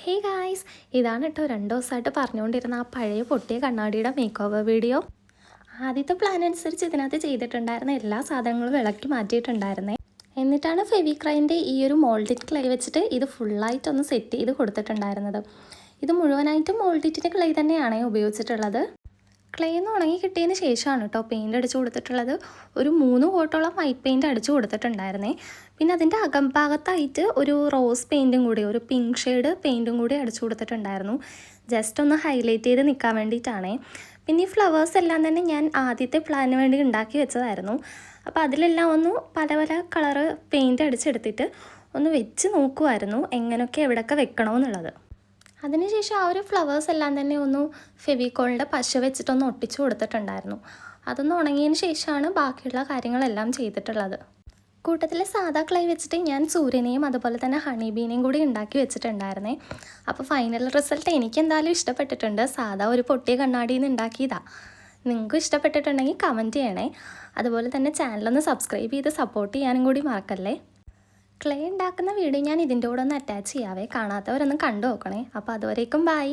Hey guys, ഇതാണ് കേട്ടോ 2 ദിവസമായിട്ട് പറഞ്ഞുകൊണ്ടിരുന്ന ആ പഴയ പൊട്ടിയ കണ്ണാടിയുടെ മേക്ക് ഓവർ വീഡിയോ. ആദ്യത്തെ പ്ലാൻ അനുസരിച്ച് ഇതിനകത്ത് ചെയ്തിട്ടുണ്ടായിരുന്ന എല്ലാ സാധനങ്ങളും വിളക്കി മാറ്റിയിട്ടുണ്ടായിരുന്നേ. എന്നിട്ടാണ് ഫെവിക്രൈൻ്റെ ഈ ഒരു മോൾഡിറ്റ് ക്ലേ വെച്ചിട്ട് ഇത് ഫുള്ളായിട്ടൊന്ന് സെറ്റ് ചെയ്ത് കൊടുത്തിട്ടുണ്ടായിരുന്നത്. ഇത് മുഴുവനായിട്ടും മോൾഡിറ്റിൻ്റെ ക്ലേ തന്നെയാണ് ഉപയോഗിച്ചിട്ടുള്ളത്. ക്ലേ ഒന്ന് ഉണങ്ങി കിട്ടിയതിന് ശേഷമാണ് കേട്ടോ പെയിൻ്റ് അടിച്ചു കൊടുത്തിട്ടുള്ളത്. ഒരു 3 കോട്ടോളം വൈറ്റ് പെയിൻറ്റ് അടിച്ചു കൊടുത്തിട്ടുണ്ടായിരുന്നേ. പിന്നെ അതിൻ്റെ അകംഭാഗത്തായിട്ട് ഒരു റോസ് പെയിൻറ്റും കൂടി, ഒരു പിങ്ക് ഷെയ്ഡ് പെയിൻറ്റും കൂടി അടിച്ചു കൊടുത്തിട്ടുണ്ടായിരുന്നു. ജസ്റ്റ് ഒന്ന് ഹൈലൈറ്റ് ചെയ്ത് നിൽക്കാൻ വേണ്ടിയിട്ടാണേ. പിന്നെ ഈ ഫ്ലവേഴ്സ് എല്ലാം തന്നെ ഞാൻ ആദ്യത്തെ പ്ലാനിന് വേണ്ടി ഉണ്ടാക്കി വെച്ചതായിരുന്നു. അപ്പോൾ അതിലെല്ലാം ഒന്ന് പല പല കളറ് പെയിൻറ്റ് അടിച്ചെടുത്തിട്ട് ഒന്ന് വെച്ച് നോക്കുമായിരുന്നു എങ്ങനെയൊക്കെ എവിടെയൊക്കെ വെക്കണമെന്നുള്ളത്. അതിനുശേഷം ആ ഒരു ഫ്ലവേഴ്സ് എല്ലാം തന്നെ ഒന്ന് ഫെവിക്കോളിൻ്റെ പശ വെച്ചിട്ടൊന്ന് ഒട്ടിച്ചു കൊടുത്തിട്ടുണ്ടായിരുന്നു. അതൊന്ന് ഉണങ്ങിയതിന് ശേഷമാണ് ബാക്കിയുള്ള കാര്യങ്ങളെല്ലാം ചെയ്തിട്ടുള്ളത്. കൂട്ടത്തിൽ സാധാ ക്ലേ വെച്ചിട്ട് ഞാൻ സൂര്യനെയും അതുപോലെ തന്നെ ഹണി ബീനെയും കൂടി ഉണ്ടാക്കി വെച്ചിട്ടുണ്ടായിരുന്നേ. അപ്പോൾ ഫൈനൽ റിസൾട്ട് എനിക്ക് എന്തായാലും ഇഷ്ടപ്പെട്ടിട്ടുണ്ട്. സാധാ ഒരു പൊട്ടിയ കണ്ണാടിയിൽ നിന്ന് ഉണ്ടാക്കിയതാണ്. നിങ്ങൾക്കും ഇഷ്ടപ്പെട്ടിട്ടുണ്ടെങ്കിൽ കമൻറ്റ് ചെയ്യണേ. അതുപോലെ തന്നെ ചാനലൊന്ന് സബ്സ്ക്രൈബ് ചെയ്ത് സപ്പോർട്ട് ചെയ്യാനും കൂടി മറക്കല്ലേ. ക്ലേ ഉണ്ടാക്കുന്ന വീഡിയോ ഞാൻ ഇതിൻ്റെ കൂടെ ഒന്ന് അറ്റാച്ച് ചെയ്യാവേ. കാണാത്തവരൊന്ന് കണ്ടു നോക്കണേ. അപ്പോൾ അതുവരേക്കും ബൈ.